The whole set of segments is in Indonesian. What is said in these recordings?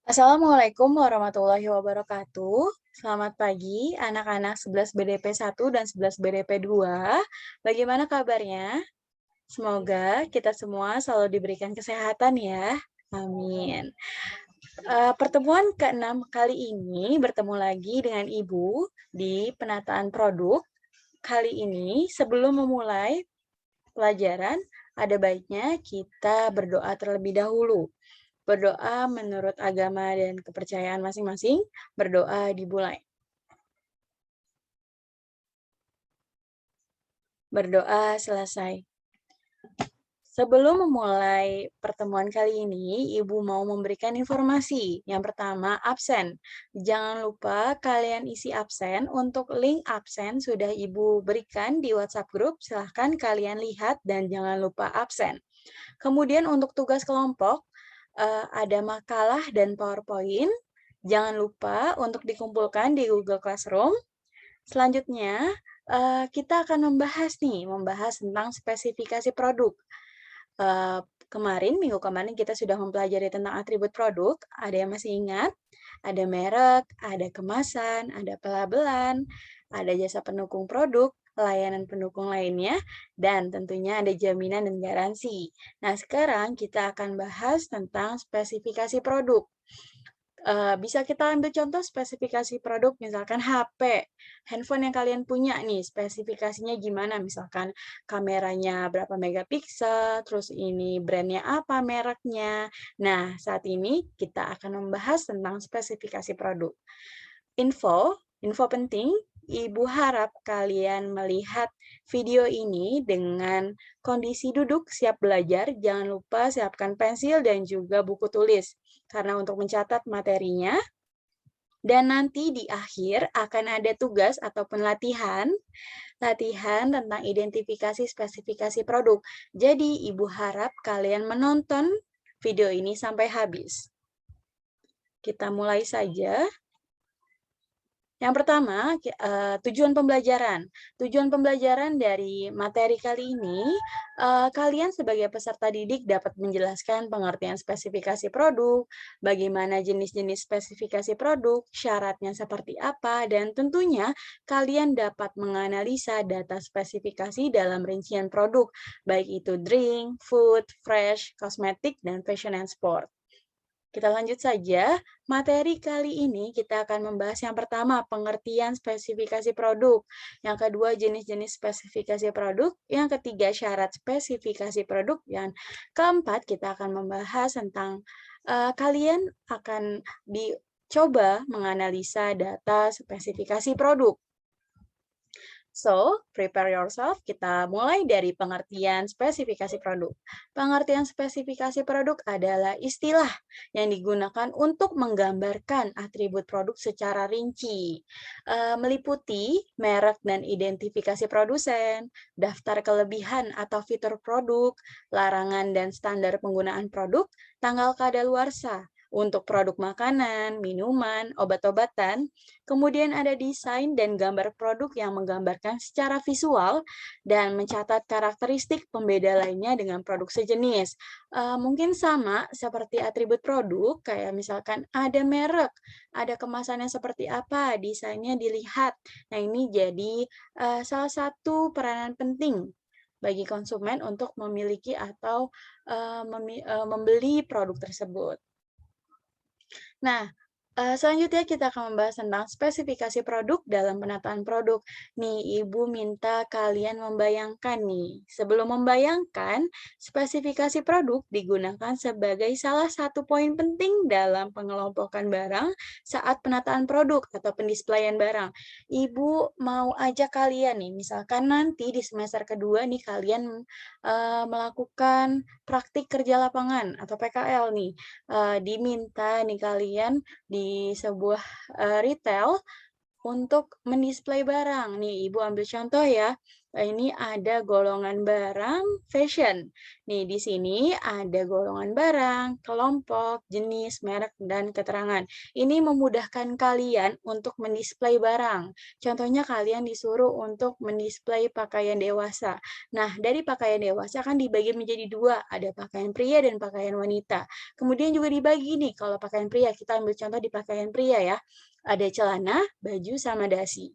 Assalamualaikum warahmatullahi wabarakatuh. Selamat pagi anak-anak 11 BDP 1 dan 11 BDP 2. Bagaimana kabarnya? Semoga kita semua selalu diberikan kesehatan ya. Amin. Pertemuan ke-6 kali ini bertemu lagi dengan Ibu di penataan produk. Kali ini sebelum memulai pelajaran, ada baiknya kita berdoa terlebih dahulu. Berdoa menurut agama dan kepercayaan masing-masing, berdoa dimulai. Berdoa selesai. Sebelum memulai pertemuan kali ini, Ibu mau memberikan informasi. Yang pertama, absen. Jangan lupa kalian isi absen. Untuk link absen sudah Ibu berikan di WhatsApp grup. Silahkan kalian lihat dan jangan lupa absen. Kemudian untuk tugas kelompok, ada makalah dan PowerPoint. Jangan lupa untuk dikumpulkan di Google Classroom. Selanjutnya, kita akan membahas tentang spesifikasi produk. Minggu kemarin kita sudah mempelajari tentang atribut produk. Ada yang masih ingat? Ada merek, ada kemasan, ada pelabelan, ada jasa pendukung produk, layanan pendukung lainnya, dan tentunya ada jaminan dan garansi. Nah, sekarang kita akan bahas tentang spesifikasi produk. Bisa kita ambil contoh spesifikasi produk, misalkan HP, handphone yang kalian punya nih, spesifikasinya gimana? Misalkan kameranya berapa megapiksel, terus ini brandnya apa, mereknya. Nah, saat ini kita akan membahas tentang spesifikasi produk. Info penting, Ibu harap kalian melihat video ini dengan kondisi duduk siap belajar. Jangan lupa siapkan pensil dan juga buku tulis. Karena untuk mencatat materinya, dan nanti di akhir akan ada tugas ataupun latihan tentang identifikasi spesifikasi produk. Jadi, Ibu harap kalian menonton video ini sampai habis. Kita mulai saja. Yang pertama, tujuan pembelajaran. Tujuan pembelajaran dari materi kali ini, kalian sebagai peserta didik dapat menjelaskan pengertian spesifikasi produk, bagaimana jenis-jenis spesifikasi produk, syaratnya seperti apa, dan tentunya kalian dapat menganalisa data spesifikasi dalam rincian produk, baik itu drink, food, fresh, kosmetik, dan fashion and sport. Kita lanjut saja. Materi kali ini kita akan membahas yang pertama, pengertian spesifikasi produk. Yang kedua, jenis-jenis spesifikasi produk. Yang ketiga, syarat spesifikasi produk. Yang keempat, kita akan membahas tentang kalian akan dicoba menganalisa data spesifikasi produk. So, prepare yourself. Kita mulai dari pengertian spesifikasi produk. Pengertian spesifikasi produk adalah istilah yang digunakan untuk menggambarkan atribut produk secara rinci, meliputi merek dan identifikasi produsen, daftar kelebihan atau fitur produk, larangan dan standar penggunaan produk, tanggal kadaluarsa untuk produk makanan, minuman, obat-obatan. Kemudian ada desain dan gambar produk yang menggambarkan secara visual dan mencatat karakteristik pembeda lainnya dengan produk sejenis. Mungkin sama seperti atribut produk, kayak misalkan ada merek, ada kemasannya seperti apa, desainnya dilihat. Nah, ini jadi salah satu peranan penting bagi konsumen untuk memiliki atau membeli produk tersebut. Nah, selanjutnya kita akan membahas tentang spesifikasi produk dalam penataan produk. Nih, Ibu minta kalian membayangkan nih. Sebelum membayangkan, spesifikasi produk digunakan sebagai salah satu poin penting dalam pengelompokan barang saat penataan produk atau pendisplayan barang. Ibu mau ajak kalian nih, misalkan nanti di semester kedua nih kalian melakukan praktik kerja lapangan atau PKL nih. Diminta nih kalian di sebuah retail untuk mendisplay barang. Nih, Ibu ambil contoh ya. ini ada golongan barang fashion. Nih, di sini ada golongan barang, kelompok, jenis, merek, dan keterangan. Ini memudahkan kalian untuk mendisplay barang. Contohnya kalian disuruh untuk mendisplay pakaian dewasa. Nah, dari pakaian dewasa kan dibagi menjadi dua, ada pakaian pria dan pakaian wanita. Kemudian juga dibagi nih, kalau pakaian pria, kita ambil contoh di pakaian pria ya. Ada celana, baju, sama dasi.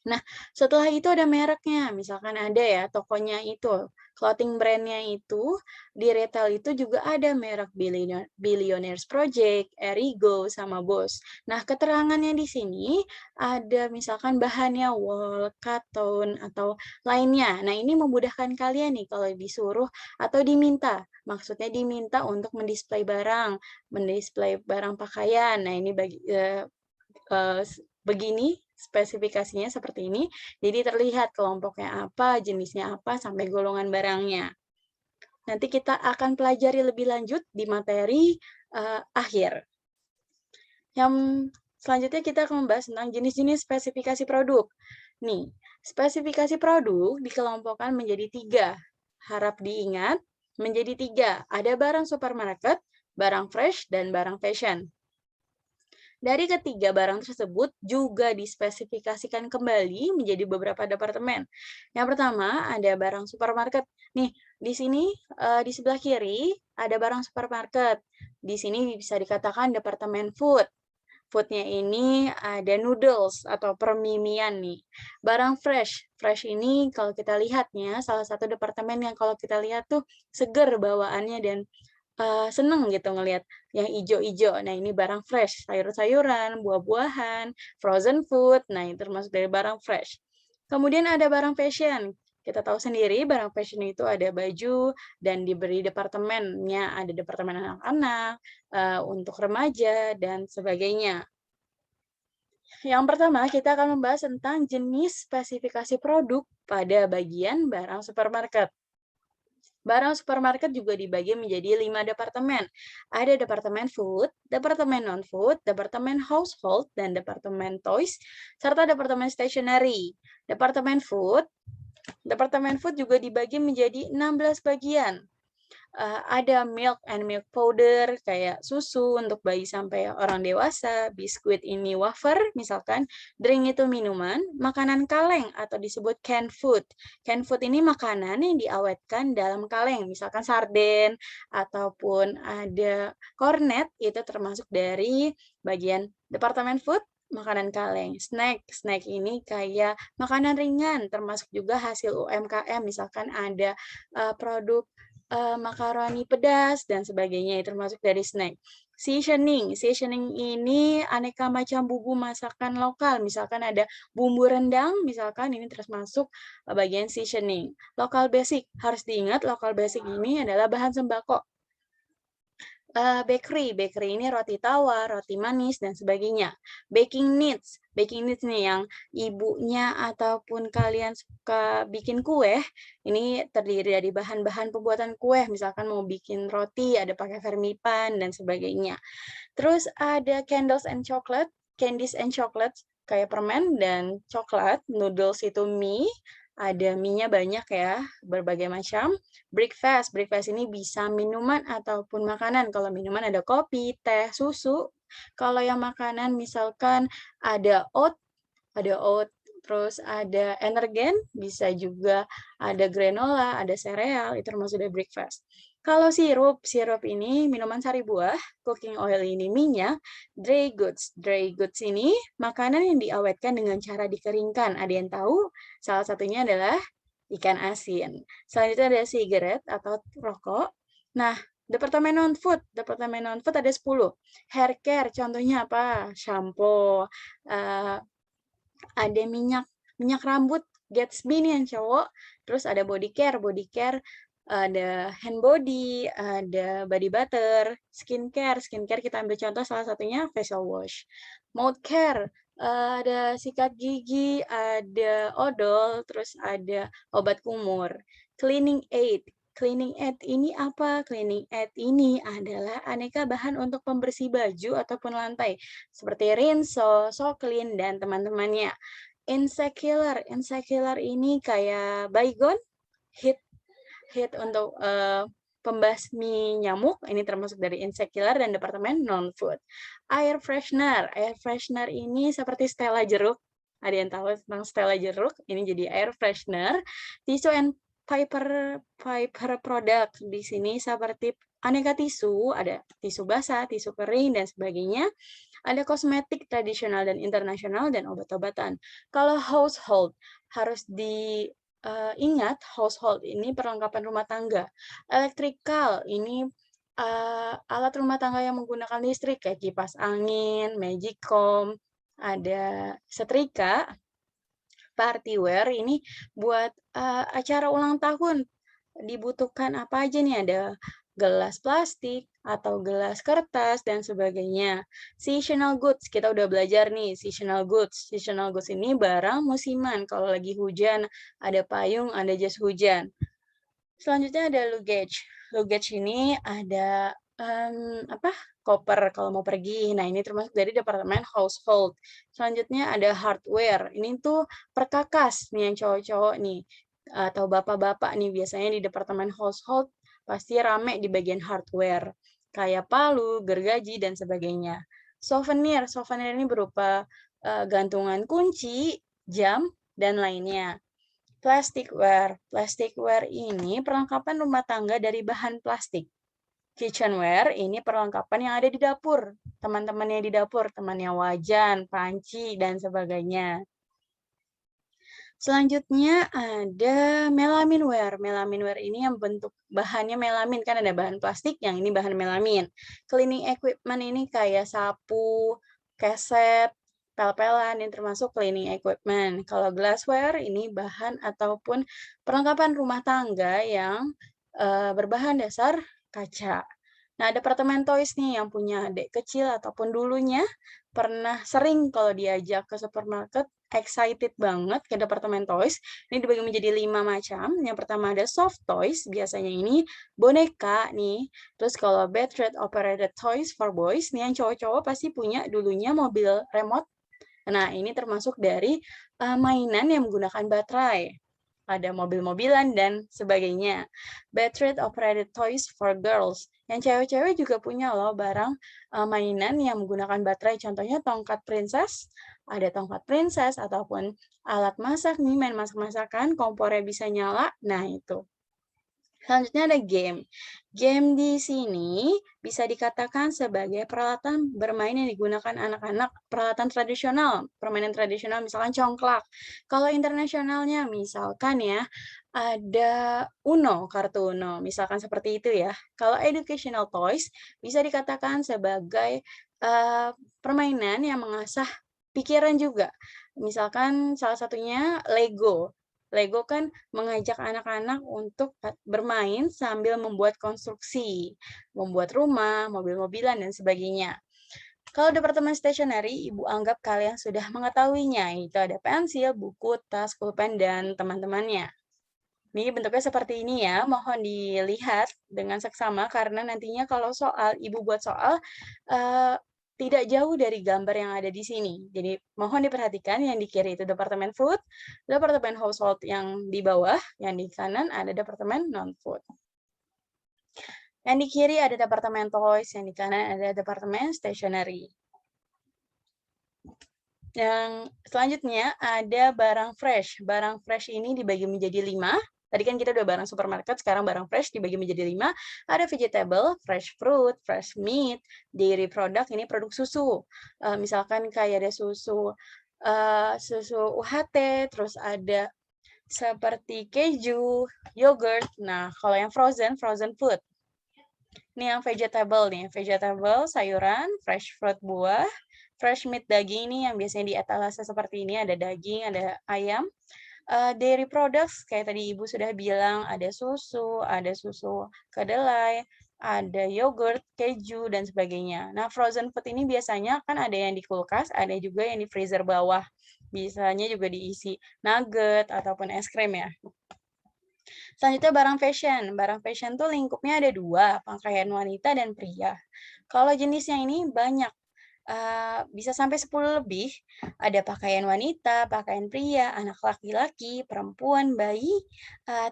Nah, setelah itu ada mereknya, misalkan ada ya tokonya itu, clothing brand-nya itu, di retail itu juga ada merek Billionaires Project, Erigo, sama Boss. Nah, keterangannya di sini ada misalkan bahannya wool, cotton, atau lainnya. Nah, ini memudahkan kalian nih kalau disuruh atau diminta, maksudnya diminta untuk mendisplay barang, mendisplay barang pakaian. Nah, ini begini spesifikasinya seperti ini, jadi terlihat kelompoknya apa, jenisnya apa, sampai golongan barangnya. Nanti kita akan pelajari lebih lanjut di materi akhir. Yang selanjutnya kita akan membahas tentang jenis-jenis spesifikasi produk. Nih, spesifikasi produk dikelompokkan menjadi 3. Harap diingat, menjadi 3. Ada barang supermarket, barang fresh, dan barang fashion. Dari ketiga barang tersebut juga dispesifikasikan kembali menjadi beberapa departemen. Yang pertama ada barang supermarket. Nih, di sini di sebelah kiri ada barang supermarket. Di sini bisa dikatakan departemen food. Foodnya ini ada noodles atau permimian nih. Barang fresh. Fresh ini kalau kita lihatnya salah satu departemen yang kalau kita lihat tuh seger bawaannya dan seneng gitu ngelihat yang ijo-ijo. Nah, ini barang fresh, sayur-sayuran, buah-buahan, frozen food, nah ini termasuk dari barang fresh. Kemudian ada barang fashion. Kita tahu sendiri barang fashion itu ada baju dan diberi departemennya, ada departemen anak-anak, untuk remaja, dan sebagainya. Yang pertama, kita akan membahas tentang jenis spesifikasi produk pada bagian barang supermarket. Barang supermarket juga dibagi menjadi 5 departemen. Ada departemen food, departemen non-food, departemen household, dan departemen toys, serta departemen stationery. Departemen food juga dibagi menjadi 16 bagian. Ada milk and milk powder, kayak susu untuk bayi sampai orang dewasa, biskuit ini wafer, misalkan, drink itu minuman, makanan kaleng atau disebut canned food. Canned food ini makanan yang diawetkan dalam kaleng, misalkan sarden, ataupun ada kornet, itu termasuk dari bagian departemen food, makanan kaleng. Snack ini kayak makanan ringan, termasuk juga hasil UMKM, misalkan ada produk makaroni pedas, dan sebagainya, termasuk dari snack. Seasoning ini aneka macam bumbu masakan lokal, misalkan ada bumbu rendang, misalkan ini termasuk bagian seasoning. Local basic, harus diingat local basic ini adalah bahan sembako. Bakery ini roti tawar, roti manis, dan sebagainya. Baking needs nih yang ibunya ataupun kalian suka bikin kue, ini terdiri dari bahan-bahan pembuatan kue, misalkan mau bikin roti, ada pakai vermipan, dan sebagainya. Terus ada candies and chocolate, kayak permen dan coklat, noodles itu mie, ada mie-nya banyak ya, berbagai macam. Breakfast ini bisa minuman ataupun makanan. Kalau minuman ada kopi, teh, susu. Kalau yang makanan misalkan ada oat, terus ada energen, bisa juga ada granola, ada sereal, itu termasuk dari breakfast. Kalau sirup ini minuman sari buah, cooking oil ini minyak, dry goods ini makanan yang diawetkan dengan cara dikeringkan. Ada yang tahu? Salah satunya adalah ikan asin. Selanjutnya ada cigarette atau rokok. Nah, departemen non-food ada 10. Hair care, contohnya apa? Shampoo, ada minyak rambut Gatsby nih yang cowok, terus ada body care, ada hand body, ada body butter, skincare kita ambil contoh salah satunya facial wash. Mouth care, ada sikat gigi, ada odol, terus ada obat kumur. Cleaning aid ini apa? Cleaning aid ini adalah aneka bahan untuk pembersih baju ataupun lantai, seperti Rinso, Soklin, dan teman-temannya. Insect killer ini kayak baygon, hit hit untuk pembasmi nyamuk, ini termasuk dari insect killer dan departemen non-food. Air freshener ini seperti Stella jeruk. Ada yang tahu tentang Stella jeruk? Ini jadi air freshener. Tissue and paper product di sini seperti aneka tisu, ada tisu basah, tisu kering dan sebagainya. Ada kosmetik tradisional dan internasional dan obat-obatan. Kalau household harus ingat household ini perlengkapan rumah tangga. Electrical ini alat rumah tangga yang menggunakan listrik kayak kipas angin, magicom, ada setrika. Partyware ini buat acara ulang tahun. Dibutuhkan apa aja nih? Ada gelas plastik atau gelas kertas dan sebagainya. Seasonal goods, kita udah belajar nih seasonal goods. Seasonal goods ini barang musiman. Kalau lagi hujan, ada payung, ada jas hujan. Selanjutnya ada luggage. Luggage ini ada koper kalau mau pergi. Nah, ini termasuk dari departemen household. Selanjutnya ada hardware. Ini tuh perkakas nih yang cowok-cowok nih atau bapak-bapak nih biasanya di departemen household pasti rame di bagian hardware. Kayak palu, gergaji dan sebagainya. Souvenir. Souvenir ini berupa gantungan kunci, jam dan lainnya. Plasticware. Plasticware ini perlengkapan rumah tangga dari bahan plastik. Kitchenware ini perlengkapan yang ada di dapur. Teman-temannya di dapur, temannya wajan, panci, dan sebagainya. Selanjutnya ada melaminware. Melaminware ini yang bentuk bahannya melamin. Kan ada bahan plastik, yang ini bahan melamin. Cleaning equipment ini kayak sapu, keset, pel-pelan, yang termasuk cleaning equipment. Kalau glassware ini bahan ataupun perlengkapan rumah tangga yang berbahan dasar kaca. Nah, departemen toys nih yang punya adik kecil ataupun dulunya pernah sering kalau diajak ke supermarket, excited banget ke departemen toys. Ini dibagi menjadi 5 macam. Yang pertama ada soft toys, biasanya ini boneka nih. Terus kalau battery operated toys for boys, nih yang cowok-cowok pasti punya dulunya mobil remote. Nah, ini termasuk dari mainan yang menggunakan baterai. Ada mobil-mobilan dan sebagainya. Battery operated toys for girls. Yang cewek-cewek juga punya loh barang mainan yang menggunakan baterai. Contohnya tongkat princess, ada tongkat princess ataupun alat masak nih, main masak-masakan, kompornya bisa nyala. Nah, itu. Selanjutnya ada game. Game di sini bisa dikatakan sebagai peralatan bermain yang digunakan anak-anak, peralatan tradisional, permainan tradisional misalkan congklak. Kalau internasionalnya misalkan ya, ada Uno, kartu Uno, misalkan seperti itu ya. Kalau educational toys bisa dikatakan sebagai permainan yang mengasah pikiran juga. Misalkan salah satunya Lego. Lego kan mengajak anak-anak untuk bermain sambil membuat konstruksi, membuat rumah, mobil-mobilan, dan sebagainya. Kalau departemen stationery, Ibu anggap kalian sudah mengetahuinya, yaitu ada pensil, buku, tas, pulpen, dan teman-temannya. Ini bentuknya seperti ini ya, mohon dilihat dengan seksama karena nantinya kalau Ibu buat soal, tidak jauh dari gambar yang ada di sini. Jadi mohon diperhatikan yang di kiri itu departemen food, departemen household yang di bawah, yang di kanan ada departemen non-food. Yang di kiri ada departemen toys, yang di kanan ada departemen stationery. Yang selanjutnya ada barang fresh. Barang fresh ini dibagi menjadi 5. Tadi kan kita udah barang supermarket, sekarang barang fresh dibagi menjadi 5. Ada vegetable, fresh fruit, fresh meat, dairy product, ini produk susu. Misalkan kayak ada susu UHT, terus ada seperti keju, yogurt. Nah, kalau yang frozen food. Ini yang vegetable nih, vegetable, sayuran, fresh fruit, buah, fresh meat, daging ini yang biasanya di etalase seperti ini, ada daging, ada ayam. Dairy products, kayak tadi Ibu sudah bilang, ada susu kedelai, ada yogurt, keju, dan sebagainya. Nah, frozen food ini biasanya kan ada yang di kulkas, ada juga yang di freezer bawah. Biasanya juga diisi nugget ataupun es krim ya. Selanjutnya barang fashion. Barang fashion tuh lingkupnya ada 2, pakaian wanita dan pria. Kalau jenisnya ini banyak. bisa sampai 10 lebih, ada pakaian wanita, pakaian pria, anak laki-laki, perempuan, bayi,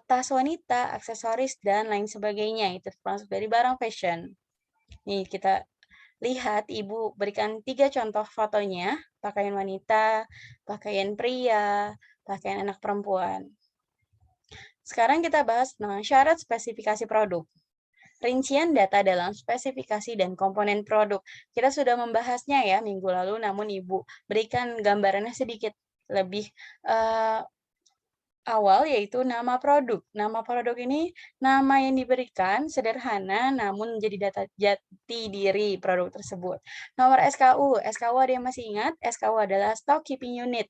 tas wanita, aksesoris, dan lain sebagainya, itu termasuk dari barang fashion. Nih kita lihat Ibu berikan 3 contoh fotonya, pakaian wanita, pakaian pria, pakaian anak perempuan. Sekarang kita bahas tentang syarat spesifikasi produk. Rincian data dalam spesifikasi dan komponen produk. Kita sudah membahasnya ya minggu lalu, namun Ibu berikan gambarannya sedikit lebih awal, yaitu nama produk. Nama produk ini nama yang diberikan sederhana namun menjadi data jati diri produk tersebut. Nomor SKU. SKU ada yang masih ingat? SKU adalah Stock Keeping Unit.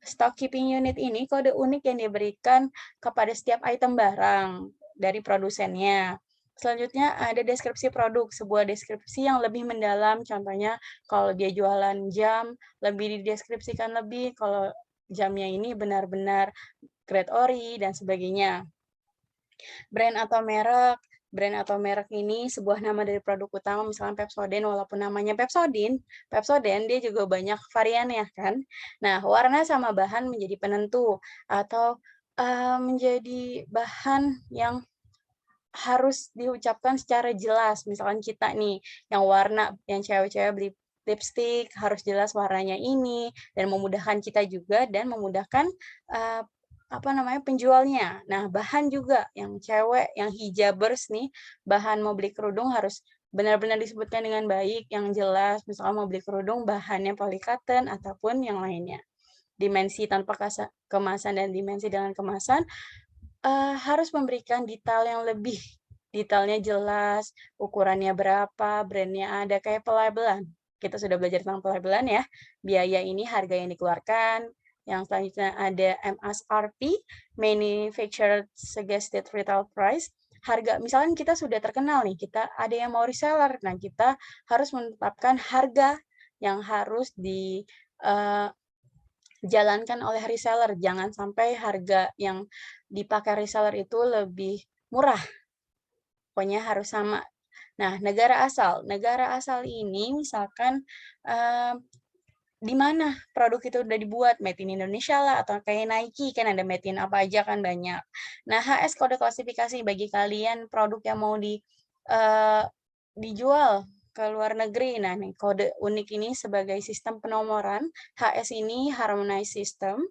Stock Keeping Unit ini kode unik yang diberikan kepada setiap item barang dari produsennya. Selanjutnya ada deskripsi produk, sebuah deskripsi yang lebih mendalam, contohnya kalau dia jualan jam, lebih dideskripsikan lebih, kalau jamnya ini benar-benar grade ori, dan sebagainya. Brand atau merek ini sebuah nama dari produk utama, misalnya Pepsodent, walaupun namanya Pepsodent dia juga banyak variannya kan. Nah, warna sama bahan menjadi penentu, atau menjadi bahan yang harus diucapkan secara jelas. Misalkan kita nih, yang cewek-cewek beli lipstick, harus jelas warnanya ini, dan memudahkan kita juga, dan memudahkan penjualnya. Nah, bahan juga yang cewek, yang hijabers nih, bahan mau beli kerudung harus benar-benar disebutkan dengan baik, yang jelas. Misalkan mau beli kerudung, bahannya polycotton ataupun yang lainnya. Dimensi tanpa kemasan dan dimensi dengan kemasan harus memberikan detail yang lebih. Detailnya jelas, ukurannya berapa, brand-nya ada, kayak pelabelan. Kita sudah belajar tentang pelabelan ya. Biaya ini harga yang dikeluarkan. Yang selanjutnya ada MSRP, Manufacturer Suggested Retail Price. Harga, misalnya kita sudah terkenal nih, kita ada yang mau reseller. Nah, kita harus menetapkan harga yang harus dijalankan oleh reseller. Jangan sampai harga yang dipakai reseller itu lebih murah. Pokoknya harus sama. Nah, negara asal. Negara asal ini misalkan di mana produk itu udah dibuat, made in Indonesia lah, atau kayak Nike kan ada made in apa aja kan banyak. Nah, HS kode klasifikasi bagi kalian produk yang mau dijual ke luar negeri. Nah, nih kode unik ini sebagai sistem penomoran. HS ini harmonized system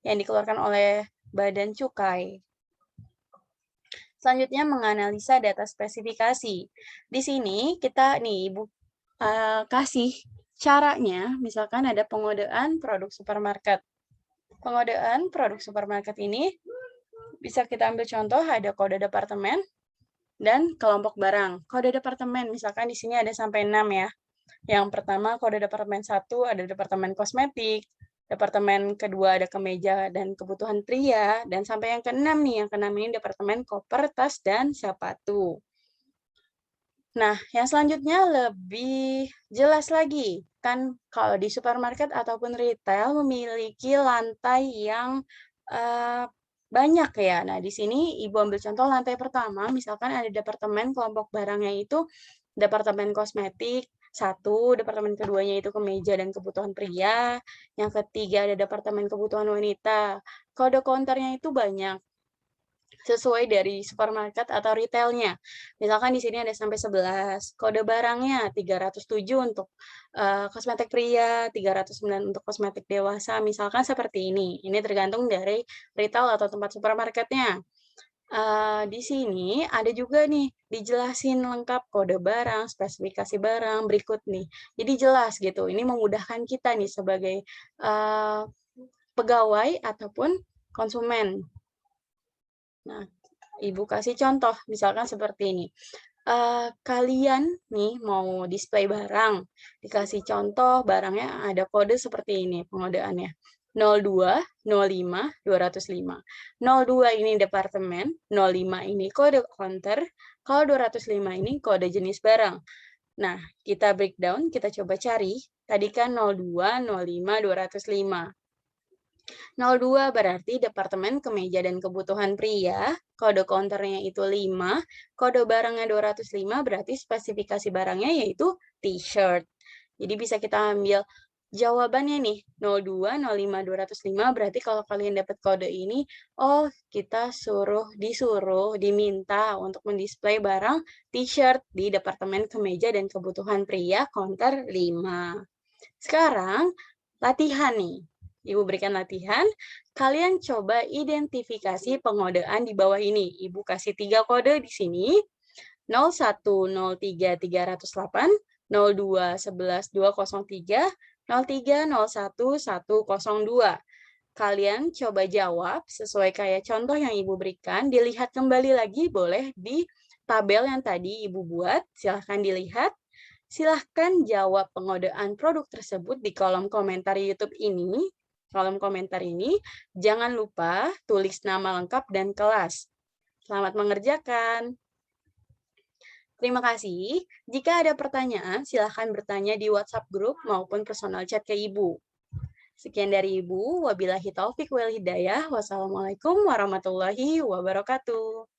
yang dikeluarkan oleh Badan Cukai. Selanjutnya menganalisa data spesifikasi. Di sini kita nih Ibu kasih caranya, misalkan ada pengodaan produk supermarket. Pengodaan produk supermarket ini bisa kita ambil contoh, ada kode departemen dan kelompok barang. Kode departemen, misalkan di sini ada sampai 6 ya. Yang pertama kode departemen 1 ada departemen kosmetik, departemen kedua ada kemeja dan kebutuhan pria, dan sampai yang keenam nih, yang keenam ini departemen koper, tas, dan sepatu. Nah, yang selanjutnya lebih jelas lagi. Kan kalau di supermarket ataupun retail memiliki lantai yang banyak ya. Nah, di sini Ibu ambil contoh lantai pertama, misalkan ada departemen kelompok barangnya itu departemen kosmetik, 1, departemen keduanya itu kemeja dan kebutuhan pria, yang ketiga ada departemen kebutuhan wanita. Kode counternya itu banyak, sesuai dari supermarket atau retailnya. Misalkan di sini ada sampai 11. Kode barangnya 307 untuk kosmetik pria, 309 untuk kosmetik dewasa. Misalkan seperti ini. Ini tergantung dari retail atau tempat supermarketnya. Di sini ada juga nih dijelasin lengkap kode barang, spesifikasi barang berikut nih. Jadi jelas gitu. Ini memudahkan kita nih sebagai pegawai ataupun konsumen. Nah, Ibu kasih contoh, misalkan seperti ini. Kalian nih mau display barang, dikasih contoh barangnya ada kode seperti ini pengodaannya. 02, 05, 205. 02 ini departemen, 05 ini kode counter, kalau 205 ini kode jenis barang. Nah, kita breakdown, kita coba cari. Tadi kan 02, 05, 205. 02 berarti departemen kemeja dan kebutuhan pria, kode counternya itu 5, kode barangnya 205 berarti spesifikasi barangnya yaitu t-shirt. Jadi bisa kita ambil jawabannya nih, 02, 05, 205, berarti kalau kalian dapat kode ini, oh kita diminta untuk mendisplay barang t-shirt di Departemen Kemeja dan Kebutuhan Pria, counter 5. Sekarang, latihan nih. Ibu berikan latihan, kalian coba identifikasi pengodaan di bawah ini. Ibu kasih 3 kode di sini, 01, 03, 308, 02, 11, 203, 03, 01, 102. Kalian coba jawab sesuai kayak contoh yang Ibu berikan, dilihat kembali lagi boleh di tabel yang tadi Ibu buat, silahkan dilihat. Silahkan jawab pengodaan produk tersebut di kolom komentar YouTube ini. Kolom komentar ini, jangan lupa tulis nama lengkap dan kelas. Selamat mengerjakan. Terima kasih. Jika ada pertanyaan, silahkan bertanya di WhatsApp grup maupun personal chat ke Ibu. Sekian dari Ibu. Wabillahi taufik wal hidayah. Wassalamualaikum warahmatullahi wabarakatuh.